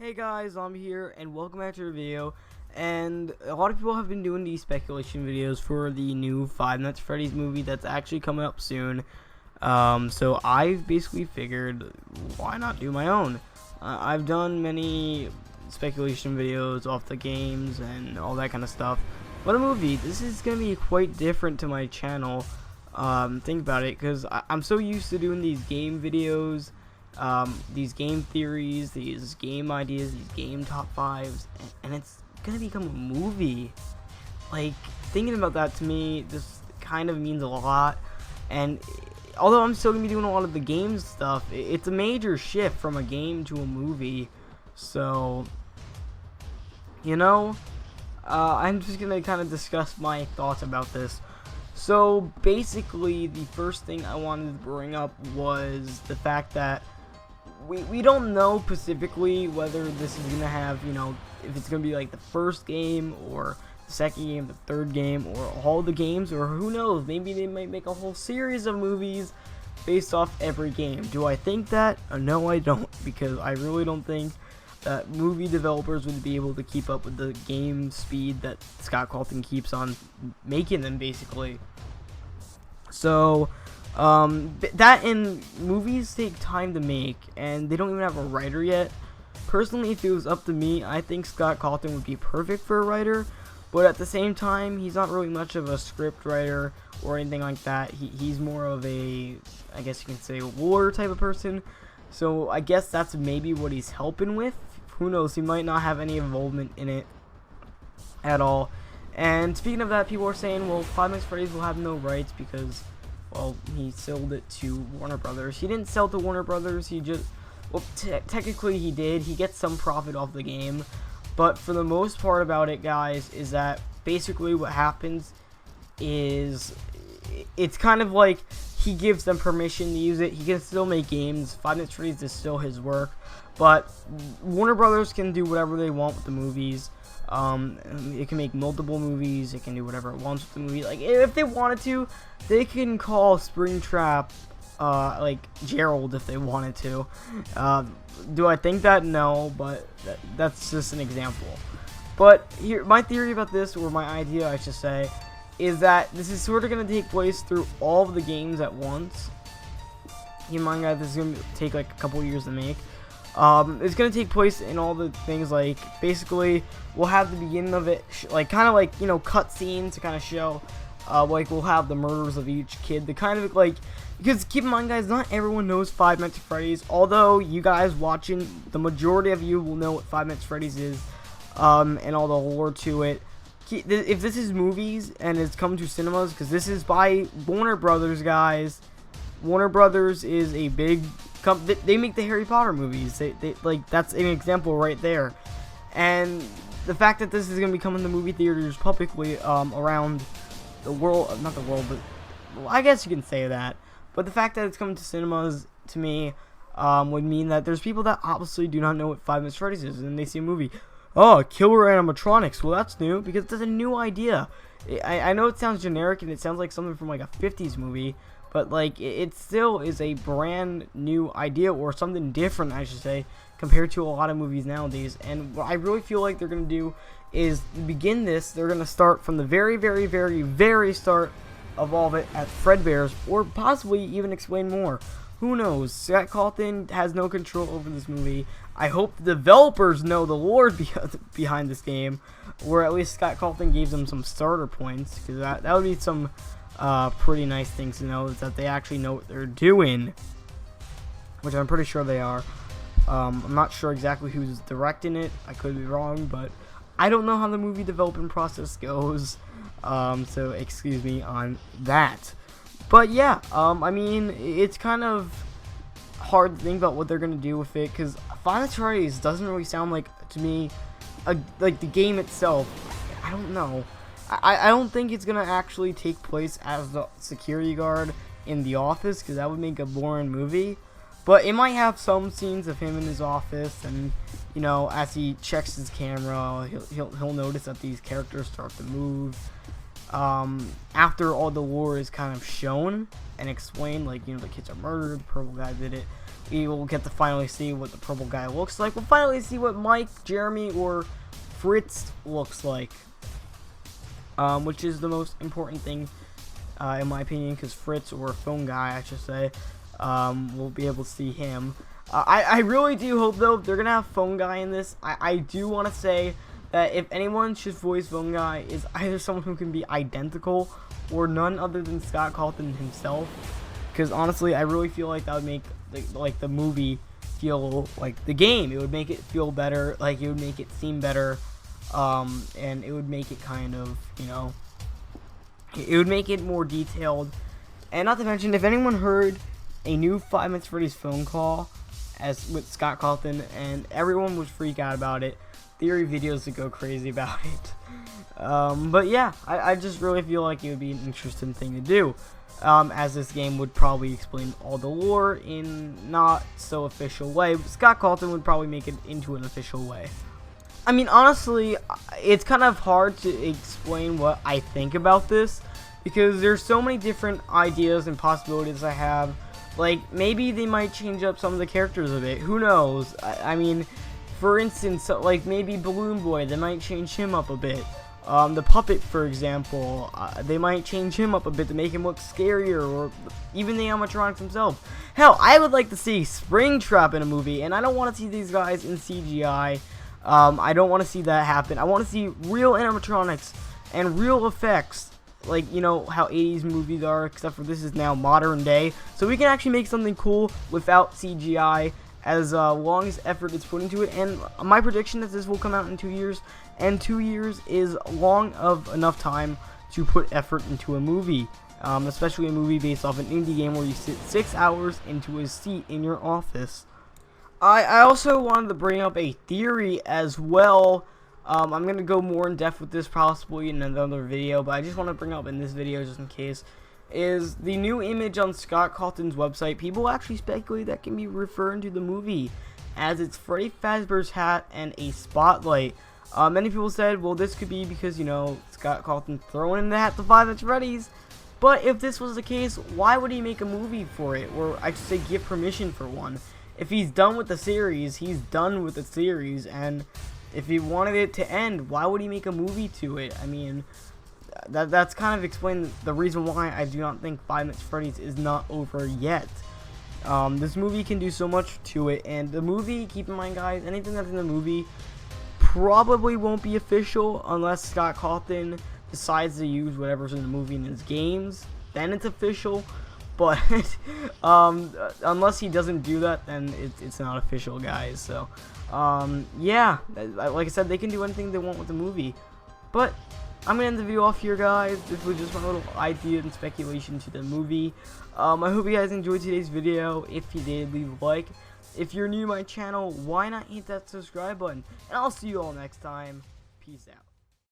Hey guys, I'm here and welcome back to the video. And a lot of people have been doing these speculation videos for the new Five Nights at Freddy's movie that's actually coming up soon. So I've basically figured, why not do my own? I've done many speculation videos off the games and all that kind of stuff. But a movie, this is going to be quite different to my channel. Think about it, because I'm so used to doing these game videos, these game theories, these game ideas, these game top fives, and it's gonna become a movie. Like, thinking about that to me, this kind of means a lot. And although I'm still gonna be doing a lot of the game stuff, it's a major shift from a game to a movie. So, you know, I'm just gonna kind of discuss my thoughts about this. So basically, the first thing I wanted to bring up was the fact that we don't know specifically whether this is gonna have, you know, if it's gonna be like the first game or the second game, the third game, or all the games, or who knows, maybe they might make a whole series of movies based off every game. Do I think that? No, I don't, because I really don't think that movie developers would be able to keep up with the game speed that Scott Calton keeps on making them, basically. So that, and movies take time to make, and they don't even have a writer yet. Personally, if it was up to me, I think Scott Calton would be perfect for a writer, but at the same time, he's not really much of a script writer or anything like that. He's more of a, I guess you can say, a lawyer type of person. So I guess that's maybe what he's helping with. Who knows, he might not have any involvement in it at all. And speaking of that, people are saying, well, Five Nights at Freddy's will have no rights because, well, he sold it to Warner Brothers. He didn't sell to Warner Brothers, he just, well, technically he did. He gets some profit off the game. But for the most part about it, guys, is that basically what happens is, it's kind of like he gives them permission to use it. He can still make games. Five Nights at Freddy's is still his work. But Warner Brothers can do whatever they want with the movies. It can make multiple movies. It can do whatever it wants with the movie. Like, if they wanted to, they can call Springtrap, like, Gerald if they wanted to. Do I think that? No, but that's just an example. But here, my theory about this, or my idea, I should say, is that this is sort of going to take place through all of the games at once. Keep in mind, guys, this is going to take like a couple years to make. It's going to take place in all the things, like, basically, we'll have the beginning of it, like, kind of like, you know, cutscenes to kind of show, like, we'll have the murders of each kid, the kind of, like, because keep in mind, guys, not everyone knows Five Nights at Freddy's, although you guys watching, the majority of you will know what Five Nights at Freddy's is, and all the lore to it. If this is movies, and it's come to cinemas, because this is by Warner Brothers, guys. Warner Brothers is a big company. They make the Harry Potter movies. They like, that's an example right there. And the fact that this is going to be coming to movie theaters publicly around the world, not the world, but, well, I guess you can say that. But the fact that it's coming to cinemas, to me, would mean that there's people that obviously do not know what Five Nights at Freddy's is, and they see a movie. Oh, killer animatronics. Well, that's new, because it's a new idea. I know it sounds generic, and it sounds like something from like a 50s movie, but like, it still is a brand new idea, or something different, I should say, compared to a lot of movies nowadays. And what I really feel like they're going to do is begin this. They're going to start from the very, very, very, very start of all of it at Fredbear's, or possibly even explain more. Who knows? Scott Calton has no control over this movie. I hope the developers know the lore behind this game, or at least Scott Calton gave them some starter points, because that would be some pretty nice things to know, is that they actually know what they're doing, which I'm pretty sure they are. I'm not sure exactly who's directing it. I could be wrong, but I don't know how the movie development process goes, so excuse me on that. But yeah, I mean, it's kind of hard to think about what they're gonna do with it, because Five Nights at Freddy's doesn't really sound like, to me, like the game itself. I don't know. I don't think it's gonna actually take place as the security guard in the office, because that would make a boring movie. But it might have some scenes of him in his office, and, you know, as he checks his camera, he'll notice that these characters start to move. After all the lore is kind of shown and explained, like, you know, the kids are murdered, the purple guy did it, we will get to finally see what the purple guy looks like. We'll finally see what Mike, Jeremy, or Fritz looks like, which is the most important thing, in my opinion, because Fritz, or phone guy, I should say, we'll be able to see him. I really do hope, though, they're gonna have phone guy in this. I do want to say that if anyone should voice phone guy, is either someone who can be identical or none other than Scott Calton himself. Because honestly, I really feel like that would make the movie feel like the game. It would make it feel better. Like, it would make it seem better, and it would make it kind of, you know, it would make it more detailed. And not to mention, if anyone heard a new 5 Minutes Freddy's phone call as with Scott Calton, and everyone would freak out about it. Theory videos would go crazy about it. But yeah, I just really feel like it would be an interesting thing to do. As this game would probably explain all the lore in not so official way. Scott Calton would probably make it into an official way. I mean, honestly, it's kind of hard to explain what I think about this, because there's so many different ideas and possibilities I have. Like, maybe they might change up some of the characters a bit. Who knows? I mean, for instance, like maybe Balloon Boy, they might change him up a bit. The puppet, for example, they might change him up a bit to make him look scarier, or even the animatronics themselves. Hell, I would like to see Springtrap in a movie, and I don't want to see these guys in CGI. I don't want to see that happen. I want to see real animatronics and real effects, like, you know, how 80s movies are, except for this is now modern day. So we can actually make something cool without CGI, as long as effort is put into it. And my prediction is this will come out in 2 years, and 2 years is long of enough time to put effort into a movie, especially a movie based off an indie game where you sit 6 hours into a seat in your office. I also wanted to bring up a theory as well. I'm going to go more in depth with this possibly in another video, but I just want to bring up in this video just in case. Is the new image on Scott Calton's website, people actually speculate that can be referring to the movie, as it's Freddy Fazbear's hat and a spotlight. Many people said, well, this could be because, you know, Scott Calton throwing in the hat to 5 Minutes Freddy's. But if this was the case, why would he make a movie for it? Or I should say give permission for one. If he's done with the series, he's done with the series. And if he wanted it to end, why would he make a movie to it? I mean, that's kind of explained the reason why I do not think 5 Minutes Freddy's is not over yet. This movie can do so much to it, and the movie, keep in mind guys, anything that's in the movie probably won't be official unless Scott Calton decides to use whatever's in the movie in his games. Then it's official. But unless he doesn't do that, then it's not official, guys. So yeah, like I said, they can do anything they want with the movie. But I'm gonna end the video off here, guys. This was just my little idea and speculation to the movie. I hope you guys enjoyed today's video. If you did, leave a like. If you're new to my channel, why not hit that subscribe button? And I'll see you all next time. Peace out.